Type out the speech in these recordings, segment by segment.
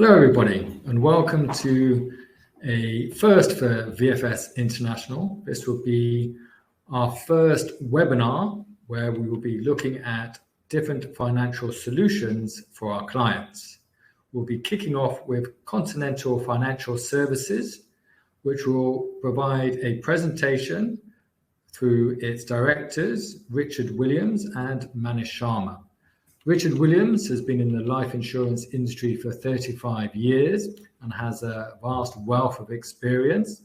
Hello everybody and welcome to a first for VFS International. This will be our first webinar where we will be looking at different financial solutions for our clients. We'll be kicking off with Continental Financial Services, which will provide a presentation through its directors, Richard Williams and Manish Sharma. Richard Williams has been in the life insurance industry for 35 years and has a vast wealth of experience.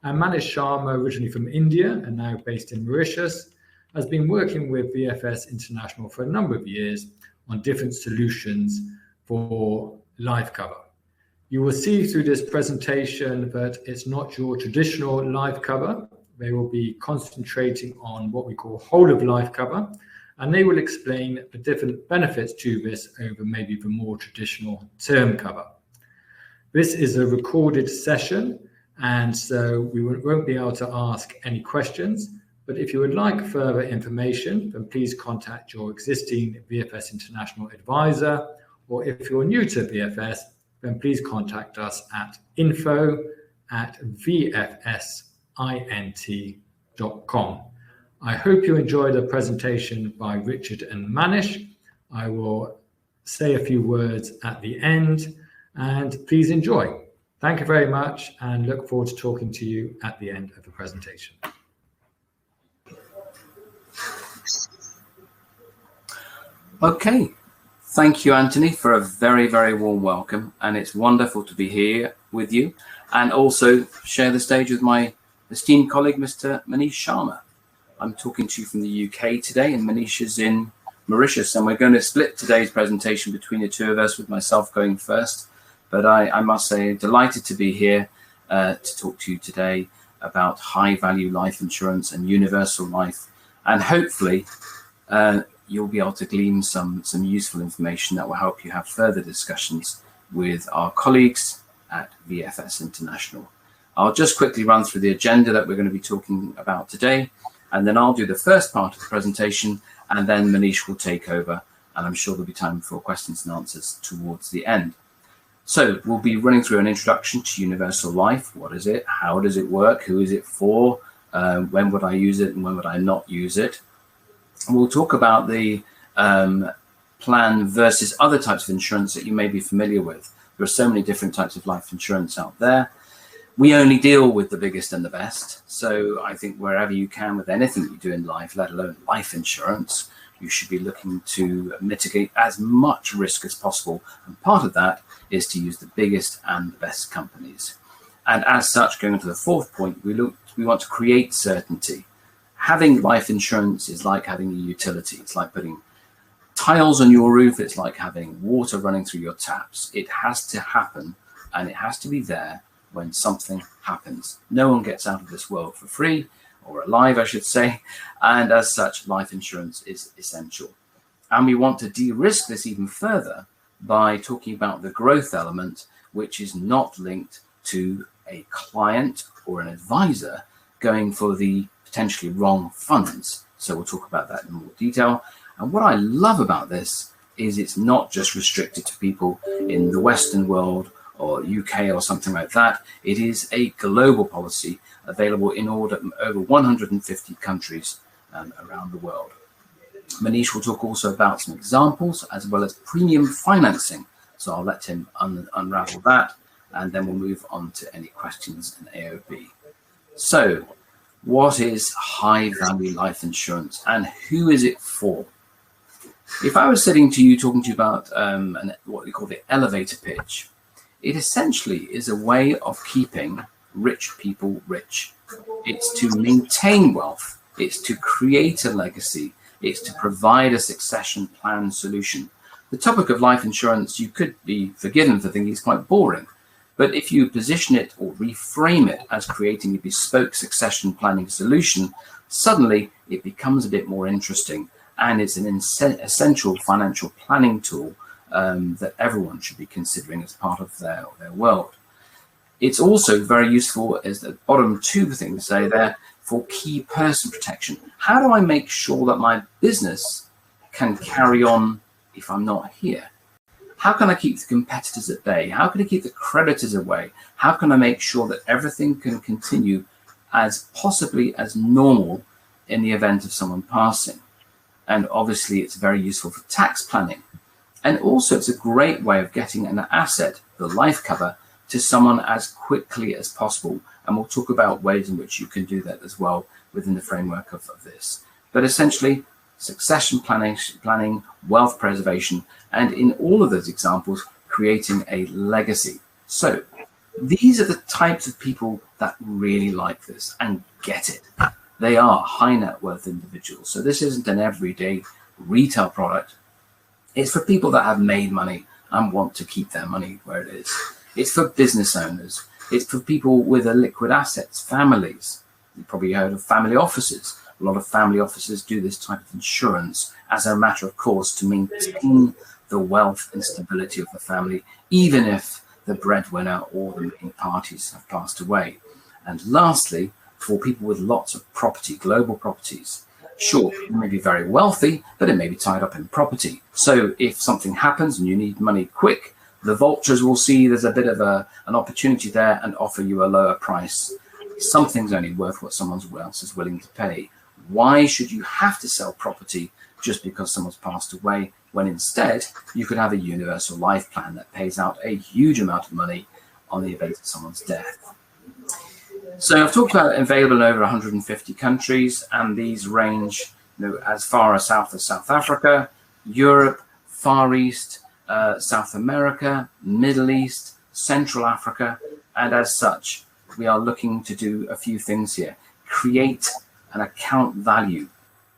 And Manish Sharma, originally from India and now based in Mauritius, has been working with VFS International for a number of years on different solutions for life cover. You will see through this presentation that it's not your traditional life cover. They will be concentrating on what we call whole of life cover, and they will explain the different benefits to this over maybe the more traditional term cover. This is a recorded session, and so we won't be able to ask any questions, but if you would like further information, then please contact your existing VFS International advisor, or if you're new to VFS, then please contact us at info@vfsint.com. I hope you enjoy the presentation by Richard and Manish. I will say a few words at the end, and please enjoy. Thank you very much and look forward to talking to you at the end of the presentation. Okay, thank you, Anthony, for a very, very warm welcome. And it's wonderful to be here with you and also share the stage with my esteemed colleague, Mr. Manish Sharma. I'm talking to you from the UK today, and Manish is in Mauritius, and we're going to split today's presentation between the two of us, with myself going first. But I must say, delighted to be here to talk to you today about high-value life insurance and universal life, and hopefully you'll be able to glean some useful information that will help you have further discussions with our colleagues at VFS International. I'll just quickly run through the agenda that we're going to be talking about today, and then I'll do the first part of the presentation, and then Manish will take over, and I'm sure there'll be time for questions and answers towards the end. So we'll be running through an introduction to universal life. What is it? How does it work? Who is it for? When would I use it and when would I not use it? And we'll talk about the plan versus other types of insurance that you may be familiar with. There are so many different types of life insurance out there. We only deal with the biggest and the best. So I think wherever you can with anything you do in life, let alone life insurance, you should be looking to mitigate as much risk as possible. And part of that is to use the biggest and the best companies. And as such, going to the fourth point, we want to create certainty. Having life insurance is like having a utility. It's like putting tiles on your roof. It's like having water running through your taps. It has to happen, and it has to be there when something happens. No one gets out of this world for free, or alive, I should say, and as such, life insurance is essential. And we want to de-risk this even further by talking about the growth element, which is not linked to a client or an advisor going for the potentially wrong funds. So we'll talk about that in more detail. And what I love about this is it's not just restricted to people in the Western world or UK or something like that. It is a global policy available in over 150 countries around the world. Manish will talk also about some examples as well as premium financing. So I'll let him unravel that, and then we'll move on to any questions in AOB. So what is high value life insurance and who is it for? If I was sitting to you talking to you about what we call the elevator pitch, it essentially is a way of keeping rich people rich. It's to maintain wealth. It's to create a legacy. It's to provide a succession plan solution. The topic of life insurance, you could be forgiven for thinking it's quite boring. But if you position it or reframe it as creating a bespoke succession planning solution, suddenly it becomes a bit more interesting. And it's an essential financial planning tool that everyone should be considering as part of their world. It's also very useful, as the bottom two things say there, for key person protection. How do I make sure that my business can carry on if I'm not here? How can I keep the competitors at bay? How can I keep the creditors away? How can I make sure that everything can continue as possibly as normal in the event of someone passing? And obviously it's very useful for tax planning. And also it's a great way of getting an asset, the life cover, to someone as quickly as possible. And we'll talk about ways in which you can do that as well within the framework of this. But essentially, succession planning, wealth preservation, and in all of those examples, creating a legacy. So these are the types of people that really like this and get it. They are high net worth individuals. So this isn't an everyday retail product. It's for people that have made money and want to keep their money where it is. It's for business owners. It's for people with liquid assets, families. You've probably heard of family offices. A lot of family offices do this type of insurance as a matter of course to maintain the wealth and stability of the family, even if the breadwinner or the main parties have passed away. And lastly, for people with lots of property, global properties. Sure, you may be very wealthy, but it may be tied up in property. So if something happens and you need money quick, the vultures will see there's a bit of an opportunity there and offer you a lower price. Something's only worth what someone else is willing to pay. Why should you have to sell property just because someone's passed away, when instead you could have a universal life plan that pays out a huge amount of money on the event of someone's death? So I've talked about available in over 150 countries, and these range as far south as South Africa, Europe, Far East, South America, Middle East, Central Africa, and as such, we are looking to do a few things here. Create an account value.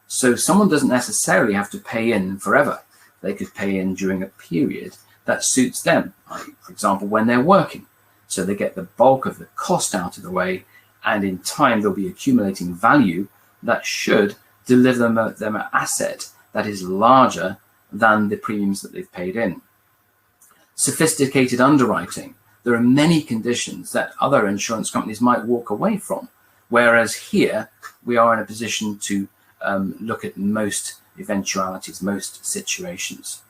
So someone doesn't necessarily have to pay in forever. They could pay in during a period that suits them, for example, when they're working. So they get the bulk of the cost out of the way, and in time they'll be accumulating value that should deliver them an asset that is larger than the premiums that they've paid in. Sophisticated underwriting. There are many conditions that other insurance companies might walk away from, whereas here we are in a position to look at most eventualities, most situations.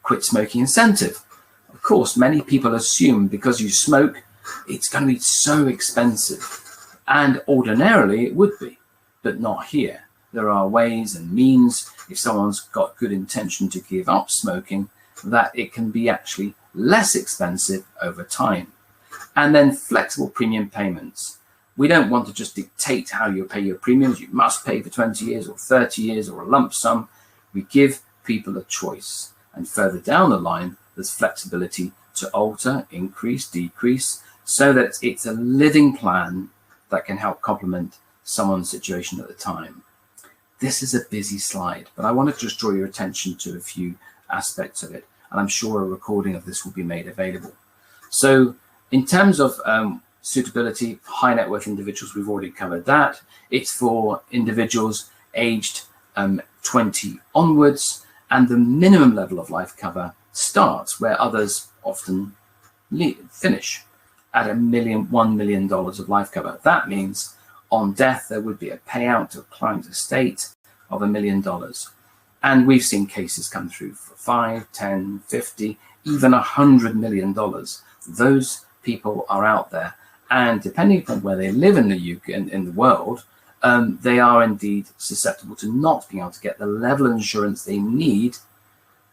Quit smoking incentive. Of course, many people assume because you smoke, it's going to be so expensive. And ordinarily it would be, but not here. There are ways and means, if someone's got good intention to give up smoking, that it can be actually less expensive over time. And then flexible premium payments. We don't want to just dictate how you pay your premiums. You must pay for 20 years or 30 years or a lump sum. We give people a choice. And further down the line, there's flexibility to alter, increase, decrease, so that it's a living plan that can help complement someone's situation at the time. This is a busy slide, but I want to just draw your attention to a few aspects of it, and I'm sure a recording of this will be made available. So in terms of suitability, high net worth individuals, we've already covered that. It's for individuals aged 20 onwards, and the minimum level of life cover starts where others often finish at $1 million of life cover. That means on death, there would be a payout to a client's estate of $1 million. And we've seen cases come through for 5, 10, 50, even $100 million. Those people are out there. And depending upon where they live in the UK and in the world, they are indeed susceptible to not being able to get the level of insurance they need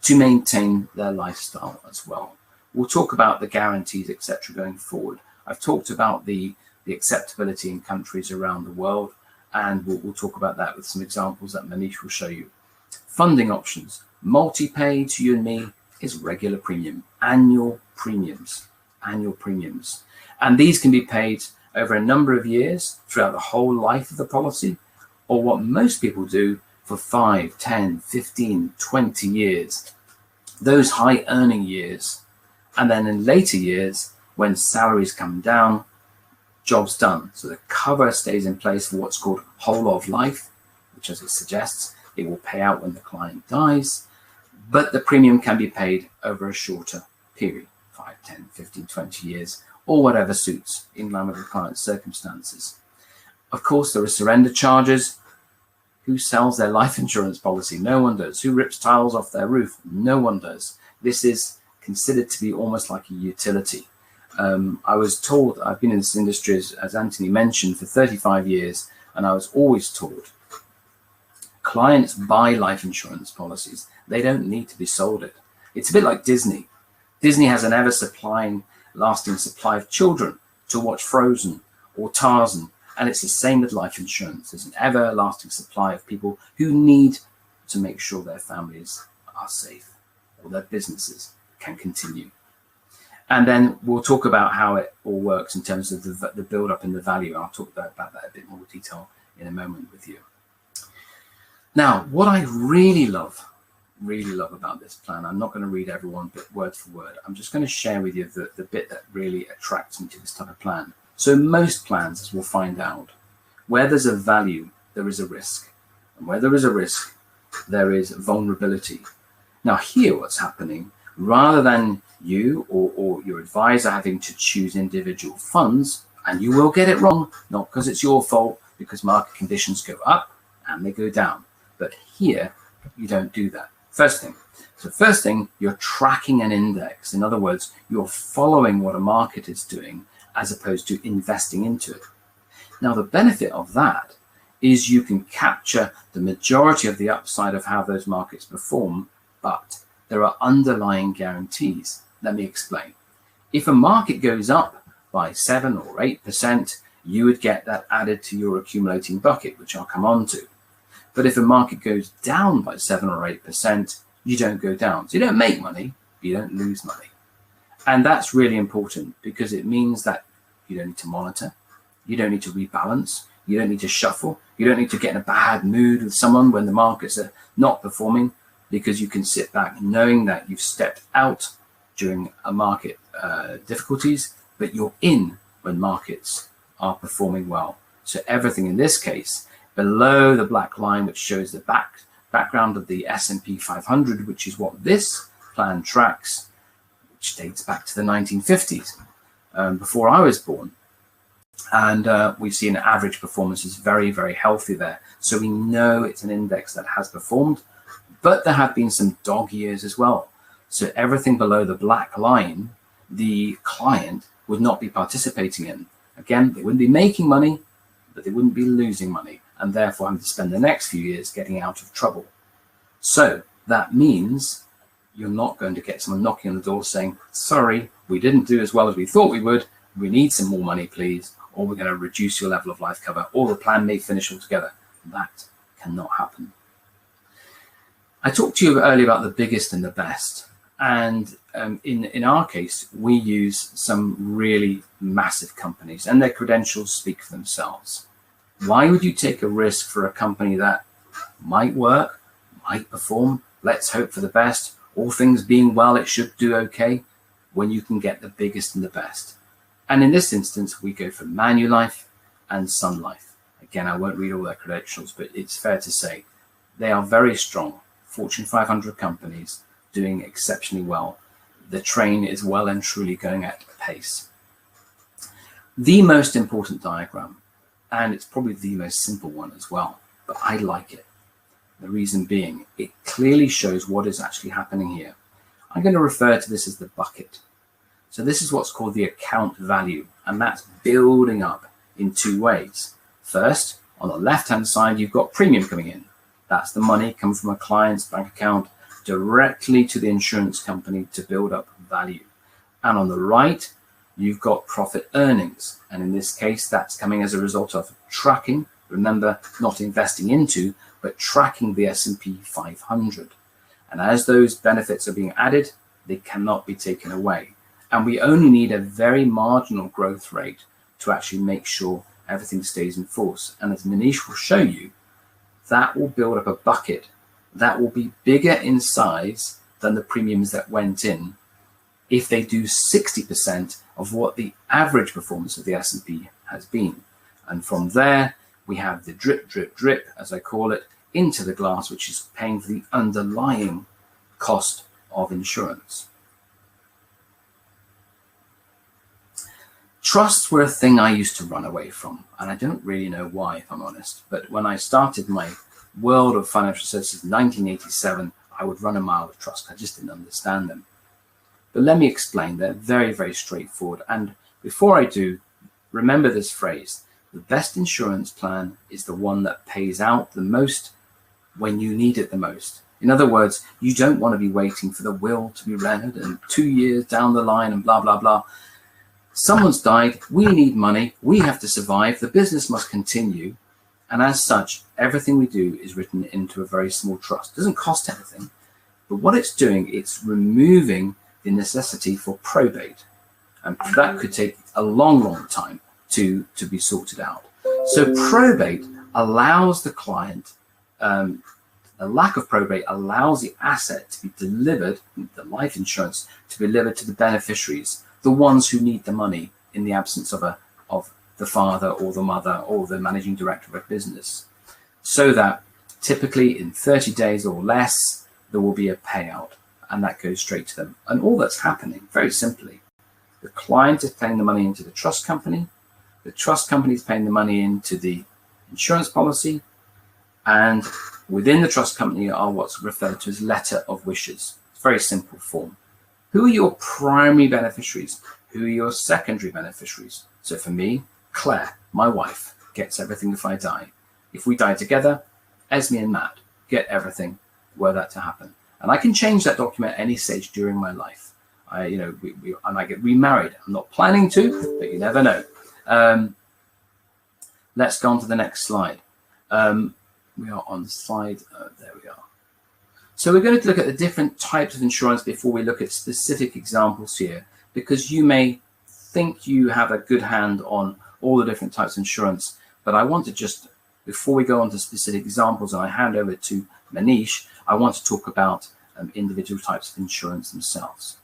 to maintain their lifestyle as well. We'll talk about the guarantees, etc., going forward. I've talked about the acceptability in countries around the world, and we'll talk about that with some examples that Manish will show you. Funding options. Multi-pay to you and me is regular premium, annual premiums. And these can be paid over a number of years throughout the whole life of the policy, or what most people do for 5, 10, 15, 20 years, those high earning years. And then in later years, when salaries come down, job's done. So the cover stays in place for what's called whole of life, which as it suggests, it will pay out when the client dies, but the premium can be paid over a shorter period, 5, 10, 15, 20 years, or whatever suits in line with the client's circumstances. Of course, there are surrender charges. Who sells their life insurance policy? No one does. Who rips tiles off their roof? No one does. This is considered to be almost like a utility. I was told, I've been in this industry, as Anthony mentioned, for 35 years, and I was always told clients buy life insurance policies. They don't need to be sold it. It's a bit like Disney. Disney has an lasting supply of children to watch Frozen or Tarzan, and it's the same with life insurance. There's an everlasting supply of people who need to make sure their families are safe or their businesses can continue. And then we'll talk about how it all works in terms of the build-up in the value. I'll talk about that a bit more detail in a moment with you. Now, what I really love about this plan, I'm not going to read everyone but word for word. I'm just going to share with you the bit that really attracts me to this type of plan. So most plans, as we'll find out, where there's a value, there is a risk. And where there is a risk, there is vulnerability. Now here what's happening, rather than you or your advisor having to choose individual funds, and you will get it wrong, not because it's your fault, because market conditions go up and they go down. But here, you don't do that. First thing, you're tracking an index. In other words, you're following what a market is doing as opposed to investing into it. Now, the benefit of that is you can capture the majority of the upside of how those markets perform, but there are underlying guarantees. Let me explain. If a market goes up by 7 or 8%, you would get that added to your accumulating bucket, which I'll come on to. But if a market goes down by 7 or 8%, you don't go down. So you don't make money, you don't lose money. And that's really important because it means that you don't need to monitor, you don't need to rebalance, you don't need to shuffle, you don't need to get in a bad mood with someone when the markets are not performing, because you can sit back knowing that you've stepped out during a market difficulties, but you're in when markets are performing well. So everything in this case, below the black line, which shows the background of the S&P 500, which is what this plan tracks, which dates back to the 1950s, before I was born. And we see an average performance is very, very healthy there. So we know it's an index that has performed, but there have been some dog years as well. So everything below the black line, the client would not be participating in. Again, they wouldn't be making money, but they wouldn't be losing money, and therefore having to spend the next few years getting out of trouble. So that means you're not going to get someone knocking on the door saying, sorry, we didn't do as well as we thought we would. We need some more money, please, or we're going to reduce your level of life cover, or the plan may finish altogether. That cannot happen. I talked to you earlier about the biggest and the best. And in our case, we use some really massive companies, and their credentials speak for themselves. Why would you take a risk for a company that might work, might perform, let's hope for the best, all things being well, it should do okay, when you can get the biggest and the best? And in this instance, we go for Manulife and Sun Life. Again, I won't read all their credentials, but it's fair to say they are very strong Fortune 500 companies doing exceptionally well. The train is well and truly going at pace. The most important diagram, and it's probably the most simple one as well, but I like it. The reason being, it clearly shows what is actually happening here. I'm going to refer to this as the bucket. So this is what's called the account value, and that's building up in two ways. First, on the left-hand side, you've got premium coming in. That's the money coming from a client's bank account directly to the insurance company to build up value. And on the right, you've got profit earnings. And in this case, that's coming as a result of tracking. Remember, not investing into, but tracking the S&P 500. And as those benefits are being added, they cannot be taken away. And we only need a very marginal growth rate to actually make sure everything stays in force. And as Manish will show you, that will build up a bucket that will be bigger in size than the premiums that went in if they do 60% of what the average performance of the S&P has been. And from there, we have the drip, drip, drip, as I call it, into the glass, which is paying for the underlying cost of insurance. Trusts were a thing I used to run away from, and I don't really know why, if I'm honest. But when I started my world of financial services in 1987, I would run a mile of trust. I just didn't understand them. But let me explain. They're very, very straightforward. And before I do, remember this phrase: the best insurance plan is the one that pays out the most when you need it the most. In other words, you don't want to be waiting for the will to be read and 2 years down the line and blah, blah, blah. Someone's died. We need money. We have to survive. The business must continue. And as such, everything we do is written into a very small trust. It doesn't cost anything. But what it's doing, it's removing the necessity for probate. And that could take a long, long time to be sorted out. So probate allows the client, a lack of probate allows the asset to be delivered, the life insurance, to be delivered to the beneficiaries, the ones who need the money in the absence of the father or the mother or the managing director of a business. So that typically in 30 days or less, there will be a payout, and that goes straight to them. And all that's happening, very simply, the client is paying the money into the trust company, the trust company is paying the money into the insurance policy, and within the trust company are what's referred to as letter of wishes. It's a very simple form. Who are your primary beneficiaries? Who are your secondary beneficiaries? So for me, Claire, my wife, gets everything if I die. If we die together, Esme and Matt get everything were that to happen. And I can change that document at any stage during my life. I might get remarried. I'm not planning to, but you never know. Let's go on to the next slide. We are on slide, there we are. So we're going to look at the different types of insurance before we look at specific examples here, because you may think you have a good hand on all the different types of insurance, but I want to just, before we go on to specific examples and I hand over to Manish, I want to talk about individual types of insurance themselves.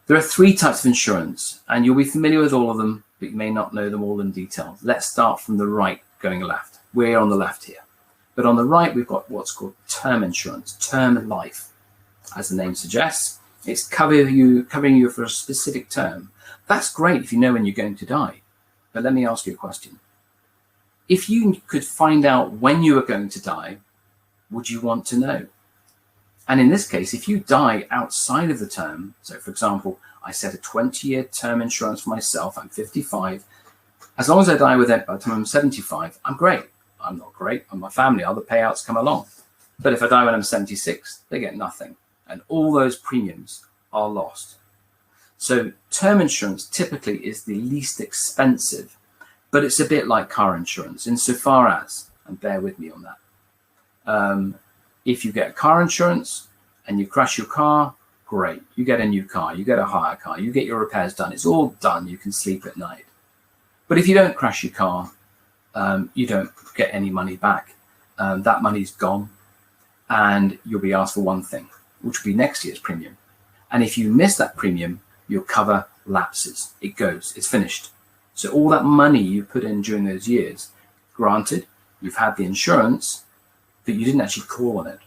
There are 3 types of insurance, and you'll be familiar with all of them, but you may not know them all in detail. Let's start from the right going left. We're on the left here. But on the right, we've got what's called term insurance, term life. As the name suggests, it's covering you for a specific term. That's great if you know when you're going to die. But let me ask you a question. If you could find out when you were going to die, would you want to know? And in this case, if you die outside of the term, so for example, I set a 20-year term insurance for myself, I'm 55. As long as I die with it by the time I'm 75, I'm great. I'm not great, and my family, other payouts come along. But if I die when I'm 76, they get nothing. And all those premiums are lost. So term insurance typically is the least expensive, but it's a bit like car insurance insofar as, and bear with me on that, if you get car insurance and you crash your car, great. You get a new car, you get a hire car, you get your repairs done. It's all done. You can sleep at night. But if you don't crash your car, you don't get any money back. That money's gone, and you'll be asked for one thing, which will be next year's premium. And if you miss that premium, your cover lapses. It goes. It's finished. So all that money you put in during those years, granted, you've had the insurance, but you didn't actually call on it.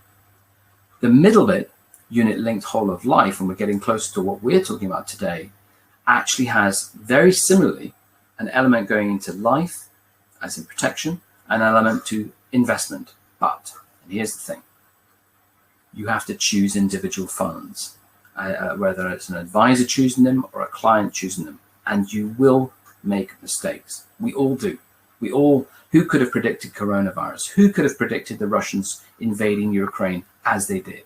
The middle bit, unit-linked whole of life, and we're getting closer to what we're talking about today, actually has very similarly an element going into life, as in protection, an element to investment. But, and here's the thing, you have to choose individual funds, whether it's an advisor choosing them or a client choosing them, and you will make mistakes. We all do. We all, who could have predicted coronavirus? Who could have predicted the Russians invading Ukraine as they did?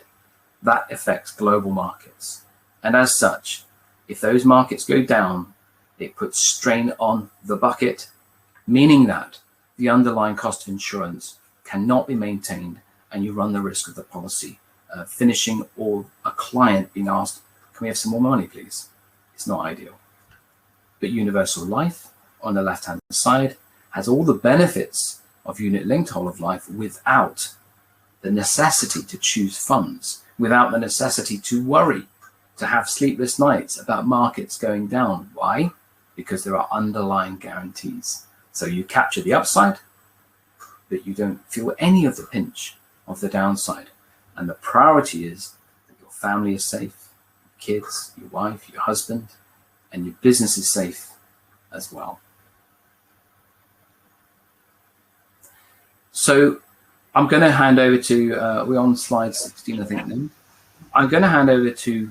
That affects global markets. And as such, if those markets go down, it puts strain on the bucket, meaning that the underlying cost of insurance cannot be maintained, and you run the risk of the policy finishing, or a client being asked, can we have some more money, please? It's not ideal. But universal life on the left-hand side has all the benefits of unit-linked whole of life without the necessity to choose funds, without the necessity to worry, to have sleepless nights about markets going down. Why? Because there are underlying guarantees. So you capture the upside, but you don't feel any of the pinch of the downside. And the priority is that your family is safe, your kids, your wife, your husband, and your business is safe as well. So I'm going to hand over to, we're on slide 16, I think, then. I'm going to hand over to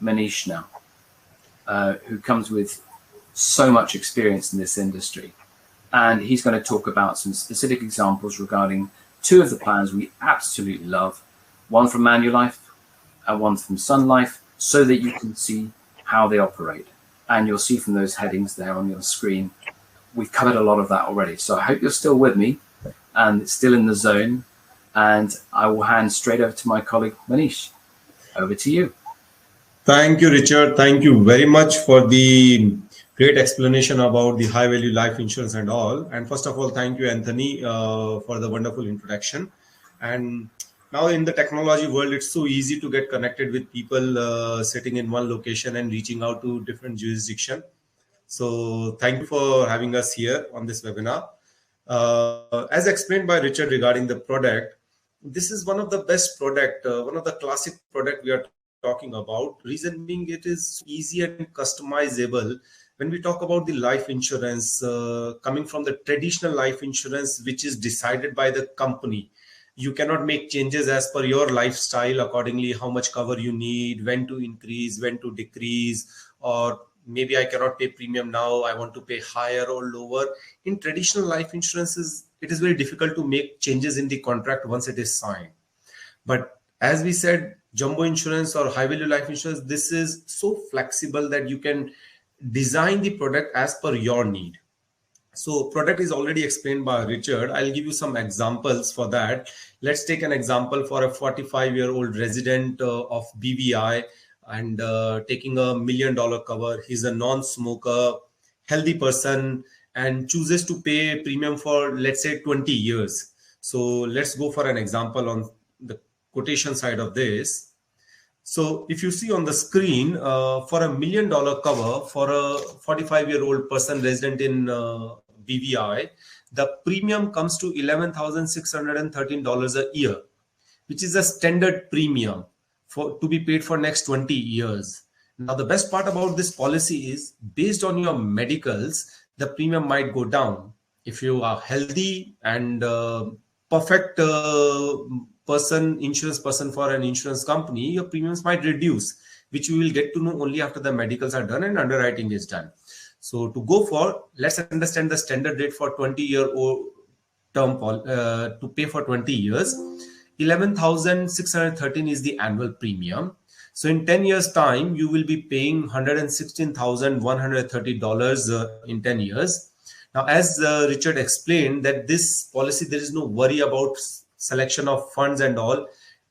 Manish now, who comes with so much experience in this industry. And he's going to talk about some specific examples regarding two of the plans we absolutely love, one from Manulife and one from Sun Life, so that you can see how they operate. And you'll see from those headings there on your screen, we've covered a lot of that already. So I hope you're still with me and still in the zone. And I will hand straight over to my colleague, Manish. Over to you. Thank you, Richard. Thank you very much for the great explanation about the high value life insurance and all. And first of all, thank you, Anthony, for the wonderful introduction. And now in the technology world, it's so easy to get connected with people sitting in one location and reaching out to different jurisdiction. So thank you for having us here on this webinar. As explained by Richard regarding the product, this is one of the best product, one of the classic product we are talking about. Reason being, it is easy and customizable. When we talk about the life insurance, coming from the traditional life insurance, which is decided by the company, you cannot make changes as per your lifestyle accordingly, how much cover you need, when to increase, when to decrease, or maybe I cannot pay premium now, I want to pay higher or lower. In traditional life insurances, it is very difficult to make changes in the contract once it is signed. But as we said, jumbo insurance or high value life insurance, this is so flexible that you can design the product as per your need. So product is already explained by Richard. I'll give you some examples for that. Let's take an example for a 45-year-old resident of BVI and taking $1 million cover. He's a non-smoker, healthy person, and chooses to pay premium for, let's say, 20 years. So let's go for an example on the quotation side of this. So if you see on the screen, for $1 million cover for a 45-year-old person resident in BVI, the premium comes to $11,613 a year, which is a standard premium to be paid for next 20 years. Now, the best part about this policy is based on your medicals, the premium might go down. If you are healthy and perfect insurance person for an insurance company, your premiums might reduce, which we will get to know only after the medicals are done and underwriting is done. So to go for, let's understand the standard rate for 20-year-old term to pay for 20 years. 11,613 is the annual premium. So in 10 years time, you will be paying $116,130 in 10 years. Now, as Richard explained, that this policy, there is no worry about selection of funds and all.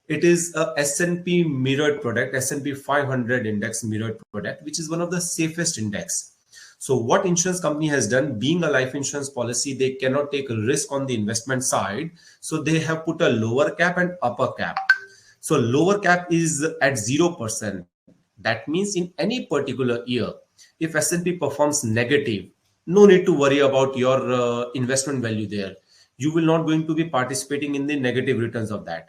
It is a S&P mirrored product, S&P 500 index mirrored product, which is one of the safest index. So what insurance company has done, being a life insurance policy, they cannot take a risk on the investment side. So they have put a lower cap and upper cap. So lower cap is at 0%. That means in any particular year, if S&P performs negative, no need to worry about your investment value there. You will not going to be participating in the negative returns of that.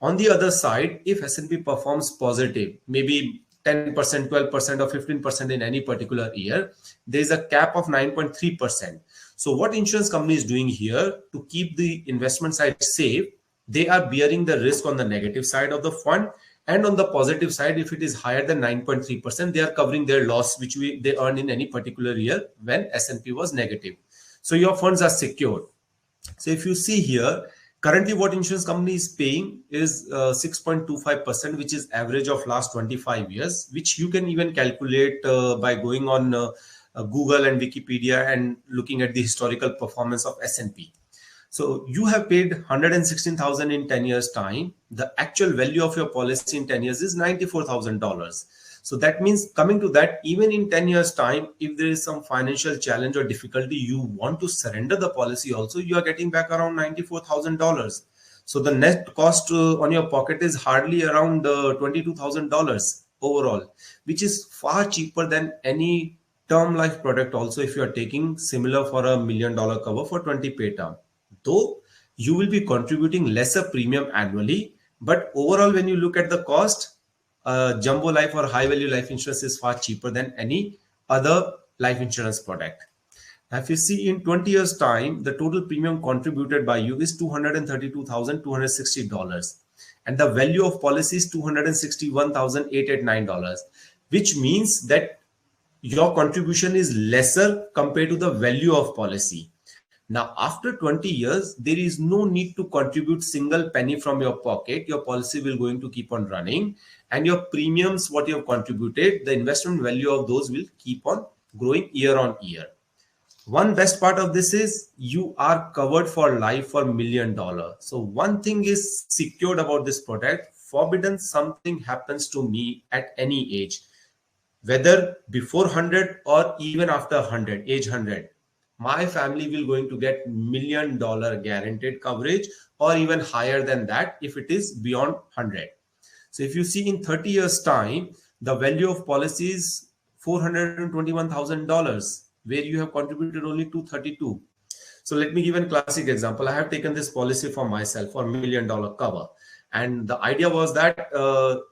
On the other side, if S&P performs positive, maybe 10%, 12% or 15% in any particular year, there is a cap of 9.3%. So what insurance company is doing here to keep the investment side safe, they are bearing the risk on the negative side of the fund, and on the positive side, if it is higher than 9.3%, they are covering their loss which they earn in any particular year when S&P was negative. So your funds are secured. So if you see here, currently what insurance company is paying is 6.25%, which is average of last 25 years, which you can even calculate by going on Google and Wikipedia and looking at the historical performance of S&P. So you have paid 116,000 in 10 years time. The actual value of your policy in 10 years is $94,000. So that means, coming to that, even in 10 years time, if there is some financial challenge or difficulty, you want to surrender the policy also, you are getting back around $94,000. So the net cost on your pocket is hardly around $22,000 overall, which is far cheaper than any term life product also, if you are taking similar for $1 million cover for 20 pay term. Though you will be contributing lesser premium annually, but overall when you look at the cost, jumbo life or high value life insurance is far cheaper than any other life insurance product. Now, if you see in 20 years time, the total premium contributed by you is $232,260, and the value of policy is $261,889. which means that your contribution is lesser compared to the value of policy. Now, after 20 years, there is no need to contribute single penny from your pocket. Your policy will going to keep on running, and your premiums, what you have contributed, the investment value of those will keep on growing year on year. One best part of this is you are covered for life for $1 million. So one thing is secured about this product: forbidden something happens to me at any age, whether before 100 or even after 100, age 100, my family will going to get $1 million guaranteed coverage, or even higher than that if it is beyond 100. So if you see in 30 years time, the value of policy is $421,000, where you have contributed only 232. So let me give a classic example. I have taken this policy for myself for $1 million cover. And the idea was that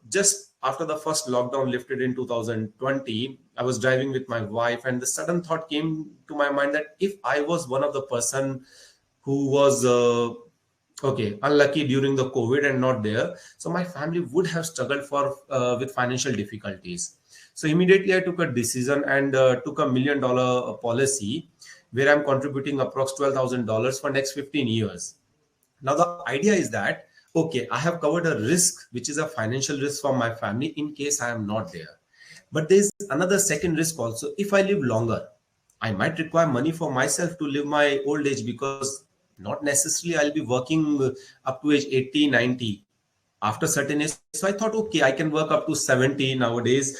just after the first lockdown lifted in 2020, I was driving with my wife, and the sudden thought came to my mind that if I was one of the person who was unlucky during the COVID and not there, so my family would have struggled for with financial difficulties. So immediately I took a decision and took $1 million policy, where I'm contributing approx $12,000 for next 15 years. Now the idea is that, okay, I have covered a risk, which is a financial risk for my family in case I am not there. But there's another second risk also. If I live longer, I might require money for myself to live my old age, because not necessarily I'll be working up to age 80, 90. After certain age, so I thought, okay, I can work up to 70 nowadays.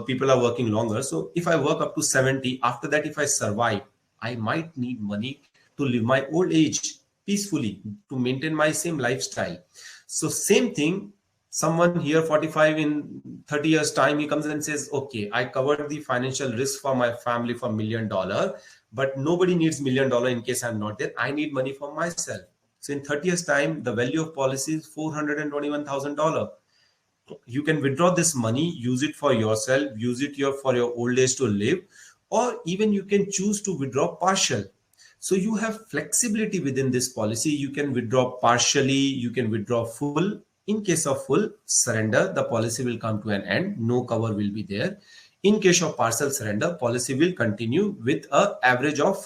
People are working longer. So if I work up to 70, after that, if I survive, I might need money to live my old age peacefully, to maintain my same lifestyle. So same thing, someone here 45, in 30 years time, he comes and says, okay, I covered the financial risk for my family for $1 million, but nobody needs $1 million in case I'm not there. I need money for myself. So in 30 years time, the value of policy is $421,000. You can withdraw this money, use it for yourself, use it for your old age to live, or even you can choose to withdraw partial. So you have flexibility within this policy. You can withdraw partially, you can withdraw full. In case of full surrender, the policy will come to an end. No cover will be there. In case of partial surrender, policy will continue with an average of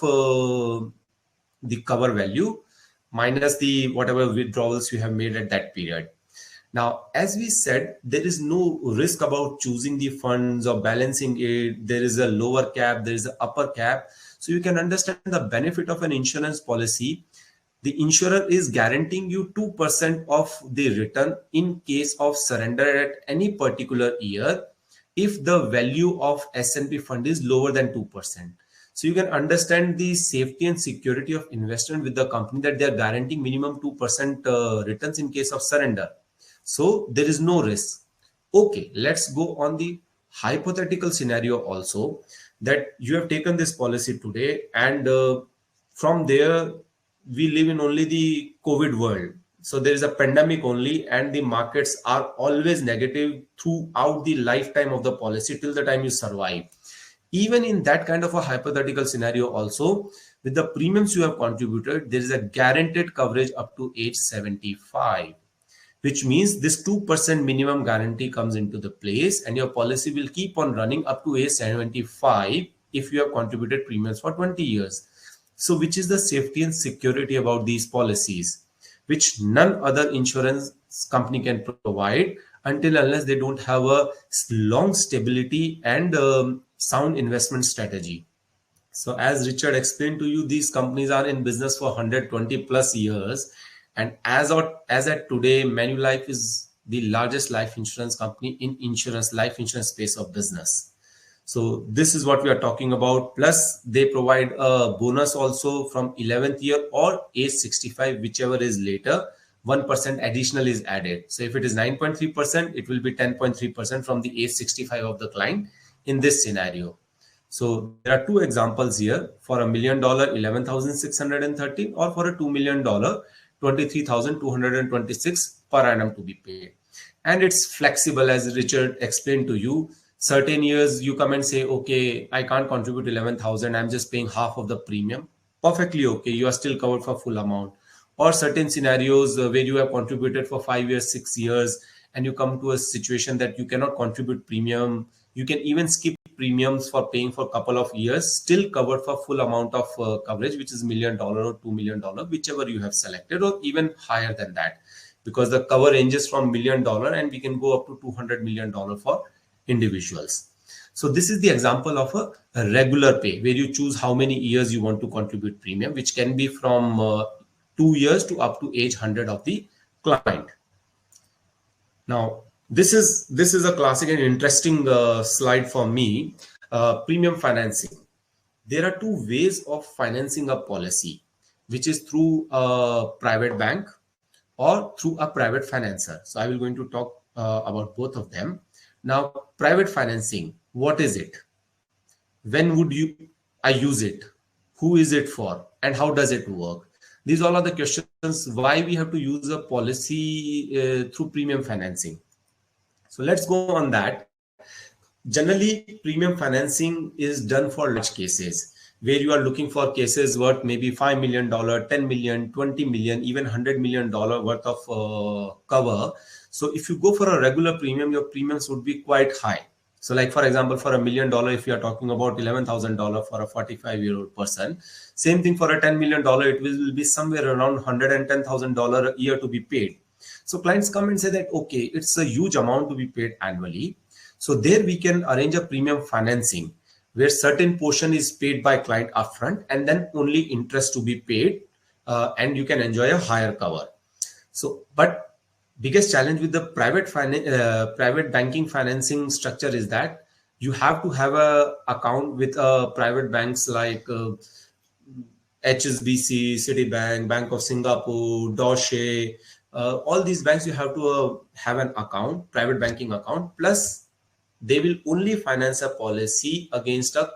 the cover value minus the whatever withdrawals you have made at that period. Now, as we said, there is no risk about choosing the funds or balancing it. There is a lower cap, there is an upper cap. So you can understand the benefit of an insurance policy. The insurer is guaranteeing you 2% of the return in case of surrender at any particular year if the value of S&P fund is lower than 2%. So you can understand the safety and security of investment with the company, that they are guaranteeing minimum 2% returns in case of surrender. So there is no risk. Okay, let's go on the hypothetical scenario also, that you have taken this policy today, and from there we live in only the COVID world. So there is a pandemic only, and the markets are always negative throughout the lifetime of the policy till the time you survive. Even in that kind of a hypothetical scenario also, with the premiums you have contributed, there is a guaranteed coverage up to age 75, which means this 2% minimum guarantee comes into the place, and your policy will keep on running up to age 75 if you have contributed premiums for 20 years. So which is the safety and security about these policies, which none other insurance company can provide until unless they don't have a long stability and sound investment strategy. So as Richard explained to you, these companies are in business for 120 plus years. And as at today, Manulife is the largest life insurance company in life insurance space of business. So this is what we are talking about. Plus they provide a bonus also from 11th year or age 65, whichever is later. 1% additional is added. So if it is 9.3%, it will be 10.3% from the age 65 of the client in this scenario. So there are two examples here. For $1 million, 11,613, or for a $2 million, 23,226 per annum to be paid. And it's flexible, as Richard explained to you. Certain years you come and say, okay, I can't contribute 11,000, I'm just paying half of the premium. Perfectly okay, you are still covered for full amount. Or certain scenarios where you have contributed for 5 years, 6 years, and you come to a situation that you cannot contribute premium, You can even skip premiums for paying for a couple of years, still covered for full amount of coverage, which is $1 million or $2 million, whichever you have selected, or even higher than that, because the cover ranges from $1 million and we can go up to $200 million for individuals. So this is the example of a regular pay, where you choose how many years you want to contribute premium, which can be from 2 years to up to age 100 of the client. Now, this is a classic and interesting slide for me. Premium financing. There are two ways of financing a policy, which is through a private bank or through a private financer. So I will going to talk about both of them. Now, private financing, what is it? When would I use it? Who is it for? And how does it work? These all are the questions why we have to use a policy through premium financing. So let's go on that. Generally, premium financing is done for large cases, where you are looking for cases worth maybe $5 million, $10 million, $20 million, even $100 million worth of cover. So if you go for a regular premium, your premiums would be quite high. So like, for example, for $1 million, if you are talking about $11,000 for a 45-year-old person, same thing for a $10 million, it will be somewhere around $110,000 a year to be paid. So clients come and say that, okay, it's a huge amount to be paid annually. So there we can arrange a premium financing where certain portion is paid by client upfront and then only interest to be paid, and you can enjoy a higher cover. So, but biggest challenge with the private banking financing structure is that you have to have a account with private banks like HSBC, Citibank, Bank of Singapore, Deutsche. All these banks, you have to have an account, private banking account, plus they will only finance a policy against a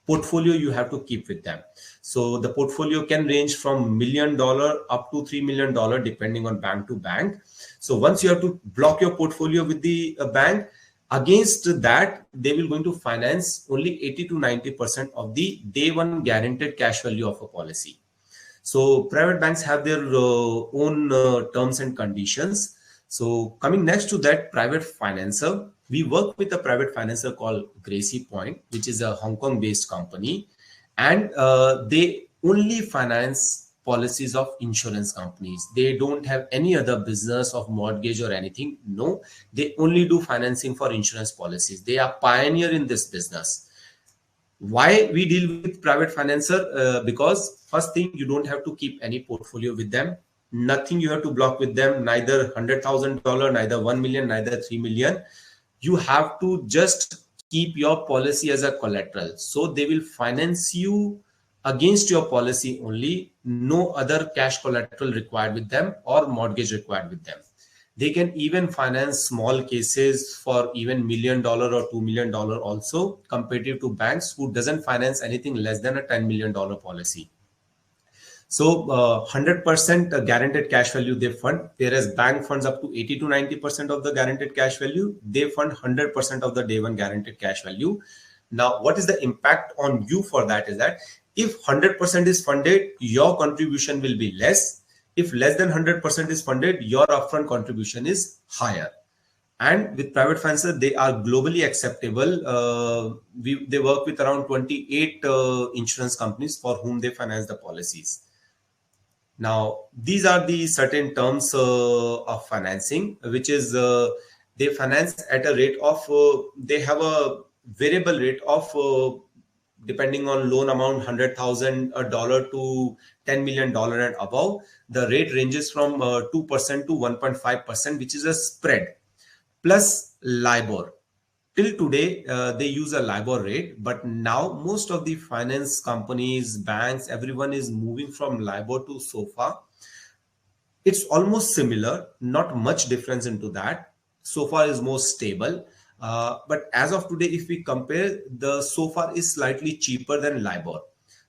portfolio you have to keep with them. So the portfolio can range from $1 million up to $3 million, depending on bank to bank. So once you have to block your portfolio with the bank, against that, they will going to finance only 80 to 90% of the day one guaranteed cash value of a policy. So private banks have their own terms and conditions. So coming next to that, private financer, we work with a private financer called Gracie Point, which is a Hong Kong based company. And they only finance policies of insurance companies. They don't have any other business of mortgage or anything. No, they only do financing for insurance policies. They are pioneer in this business. Why we deal with private financer? Because first thing, you don't have to keep any portfolio with them. Nothing you have to block with them, neither $100,000, neither 1 million, neither 3 million. You have to just keep your policy as a collateral. So they will finance you against your policy only, no other cash collateral required with them or mortgage required with them. They can even finance small cases for even $1 million or $2 million also, comparative to banks who doesn't finance anything less than a $10 million policy. So 100% guaranteed cash value they fund, whereas bank funds up to 80 to 90% of the guaranteed cash value. They fund 100% of the day one guaranteed cash value. Now, what is the impact on you for that is that if 100% is funded, your contribution will be less. If less than 100% is funded, your upfront contribution is higher. And with private financer, they are globally acceptable. They work with around 28 insurance companies for whom they finance the policies. Now, these are the certain terms of financing, which is they finance at a rate of, they have a variable rate of, depending on loan amount, $100,000 to $10 million and above. The rate ranges from 2% to 1.5%, which is a spread, plus LIBOR. Till today, they use a LIBOR rate, but now most of the finance companies, banks, everyone is moving from LIBOR to SOFR. It's almost similar, not much difference into that. SOFR is more stable. But as of today, if we compare, the SOFR is slightly cheaper than LIBOR.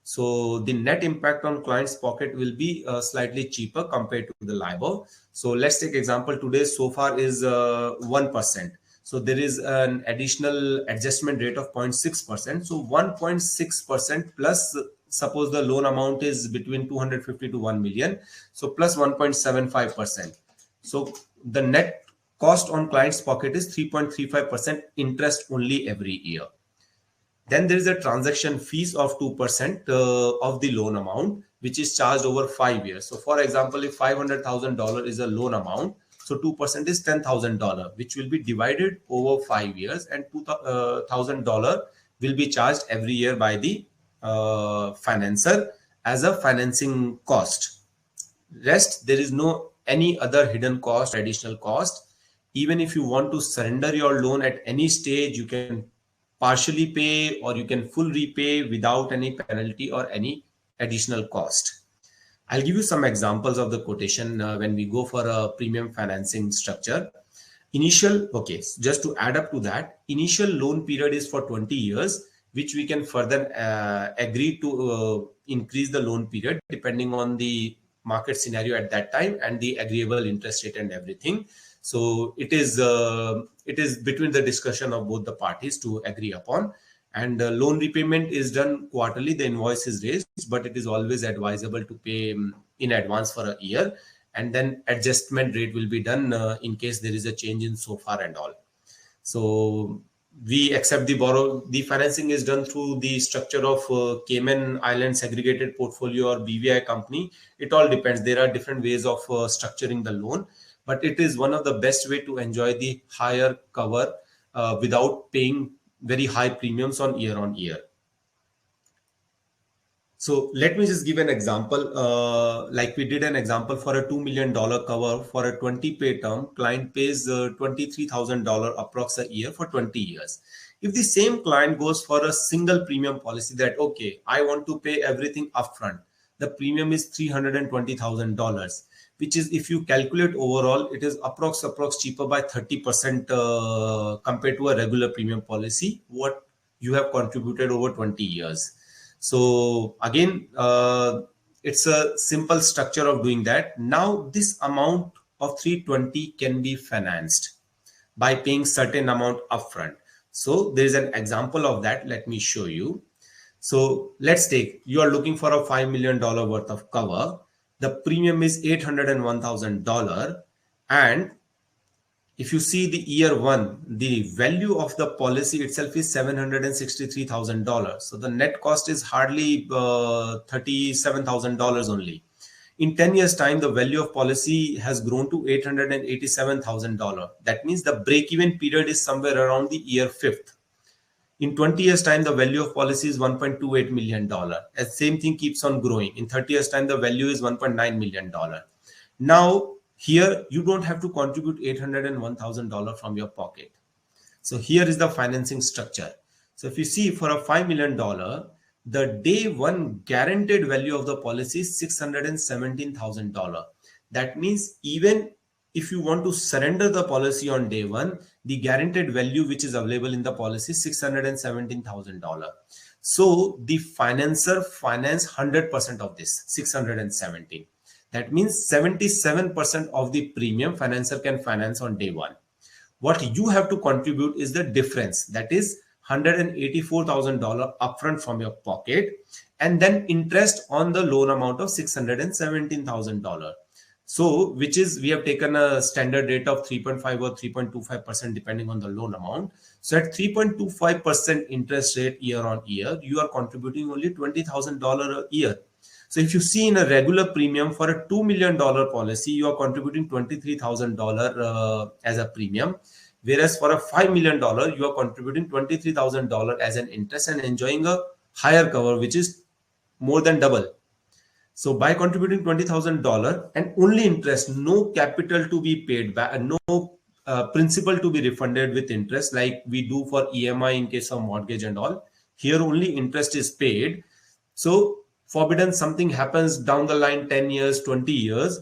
So the net impact on client's pocket will be slightly cheaper compared to the LIBOR. So let's take example, today SOFR is 1%. So there is an additional adjustment rate of 0.6%. So 1.6% plus, suppose the loan amount is between 250 to 1 million. So plus 1.75%. So the net cost on client's pocket is 3.35% interest only every year. Then there is a transaction fees of 2% of the loan amount, which is charged over 5 years. So for example, if $500,000 is a loan amount, so 2% is $10,000, which will be divided over 5 years, and $2,000 will be charged every year by the financer as a financing cost. Rest, there is no any other hidden cost, additional cost. Even if you want to surrender your loan at any stage, you can partially pay or you can full repay without any penalty or any additional cost. I'll give you some examples of the quotation when we go for a premium financing structure. Just to add up to that, initial loan period is for 20 years, which we can further agree to increase the loan period depending on the market scenario at that time and the agreeable interest rate and everything. So it is between the discussion of both the parties to agree upon. And loan repayment is done quarterly. The invoice is raised, but it is always advisable to pay in advance for a year. And then adjustment rate will be done in case there is a change in SOFR and all. So we accept the financing is done through the structure of Cayman Islands Segregated Portfolio or BVI company. It all depends. There are different ways of structuring the loan, but it is one of the best way to enjoy the higher cover without paying very high premiums on year. So let me just give an example. Like we did an example for a $2 million cover for a 20-pay term. Client pays $23,000 approx a year for 20 years. If the same client goes for a single premium policy that, okay, I want to pay everything upfront, the premium is $320,000, which is, if you calculate overall, it is approx cheaper by 30% compared to a regular premium policy, what you have contributed over 20 years. So again, it's a simple structure of doing that. Now this amount of 320 can be financed by paying certain amount upfront. So there is an example of that. Let me show you. So let's take, you are looking for a $5 million worth of cover. The premium is $801,000. And if you see the year one, the value of the policy itself is $763,000. So the net cost is hardly $37,000 only. In 10 years time, the value of policy has grown to $887,000. That means the break-even period is somewhere around the year fifth. In 20 years time, the value of policy is $1.28 million. And same thing keeps on growing. In 30 years time, the value is $1.9 million. Now, here, you don't have to contribute $801,000 from your pocket. So here is the financing structure. So if you see for a $5 million, the day one guaranteed value of the policy is $617,000. That means even if you want to surrender the policy on day one, the guaranteed value which is available in the policy is $617,000. So the financer finance 100% of this 617. That means 77% of the premium financer can finance on day one. What you have to contribute is the difference. That is $184,000 upfront from your pocket, and then interest on the loan amount of $617,000. So, which is, we have taken a standard rate of 3.5 or 3.25% depending on the loan amount. So at 3.25% interest rate year on year, you are contributing only $20,000 a year. So if you see in a regular premium for a $2 million policy, you are contributing $23,000 as a premium. Whereas for a $5 million, you are contributing $23,000 as an interest and enjoying a higher cover, which is more than double. So by contributing $20,000 and only interest, no capital to be paid back, no principal to be refunded with interest like we do for EMI in case of mortgage and all. Here only interest is paid. So forbidden something happens down the line, 10 years, 20 years,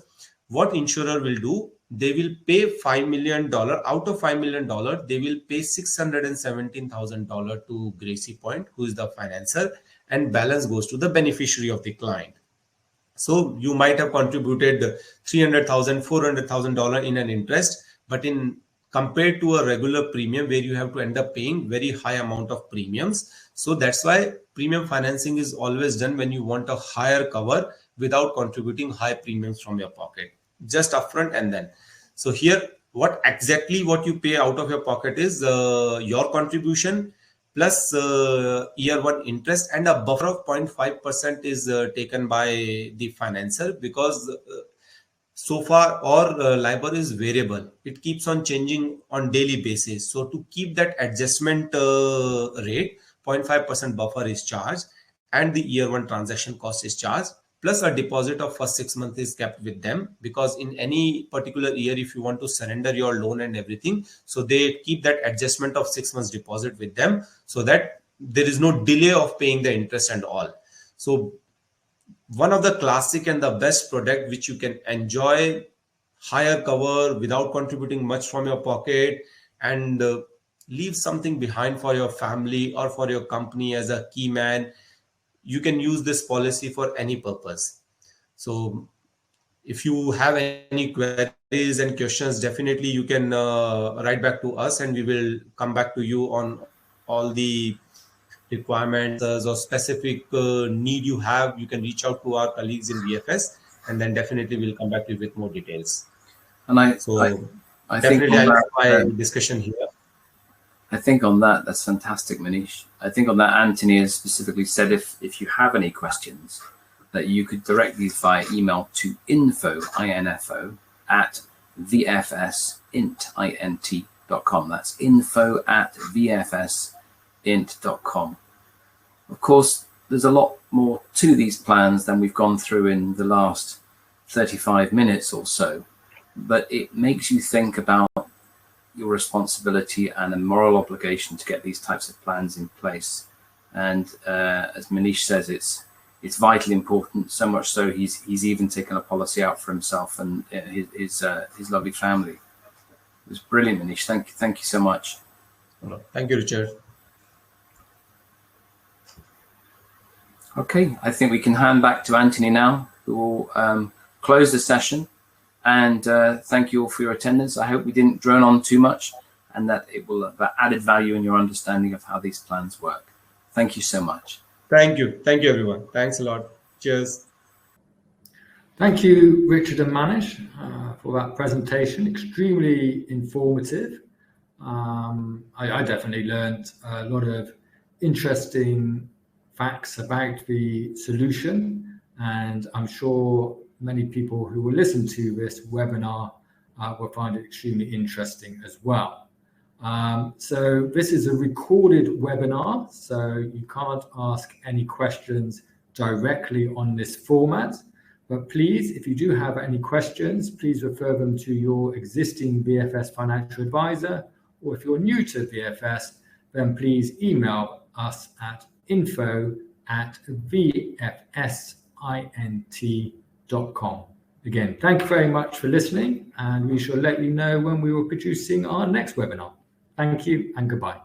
what insurer will do? They will pay $5 million. Out of $5 million, they will pay $617,000 to Gracie Point, who is the financer, and balance goes to the beneficiary of the client. So you might have contributed $300,000, $400,000 in an interest, but in compared to a regular premium where you have to end up paying very high amount of premiums. So that's why premium financing is always done when you want a higher cover without contributing high premiums from your pocket, just upfront and then. So here what you pay out of your pocket is your contribution plus year one interest, and a buffer of 0.5% is taken by the financer, because so far or LIBOR is variable. It keeps on changing on daily basis. So to keep that adjustment rate, 0.5% buffer is charged, and the year one transaction cost is charged, plus a deposit of first 6 months is kept with them, because in any particular year, if you want to surrender your loan and everything, so they keep that adjustment of 6 months deposit with them, so that there is no delay of paying the interest and all. So one of the classic and the best product which you can enjoy, higher cover without contributing much from your pocket, and leave something behind for your family or for your company as a key man. You can use this policy for any purpose. So if you have any queries and questions, definitely you can write back to us, and we will come back to you on all the requirements or specific need you have. You can reach out to our colleagues in VFS, and then definitely we'll come back to you with more details. And I definitely think I'll have my discussion here. I think on that, that's fantastic, Manish. I think on that, Anthony has specifically said if you have any questions, that you could direct these via email to info at vfsint.com. That's info at vfsint.com. Of course, there's a lot more to these plans than we've gone through in the last 35 minutes or so, but it makes you think about your responsibility and a moral obligation to get these types of plans in place. And as Manish says, it's vitally important, so much so he's even taken a policy out for himself and his lovely family. It was brilliant, Manish. Thank you so much. Thank you, Richard. Okay, I think we can hand back to Anthony now, who will close the session. And thank you all for your attendance. I hope we didn't drone on too much, and that it will have added value in your understanding of how these plans work. Thank you so much. Thank you. Thank you, everyone. Thanks a lot. Cheers. Thank you, Richard and Manish, for that presentation. Extremely informative. I definitely learned a lot of interesting facts about the solution, and I'm sure many people who will listen to this webinar will find it extremely interesting as well. So this is a recorded webinar, so you can't ask any questions directly on this format. But please, if you do have any questions, please refer them to your existing VFS financial advisor, or if you're new to VFS, then please email us at info@vfsint.com. Again, thank you very much for listening, and we shall let you know when we will be producing our next webinar. Thank you and goodbye.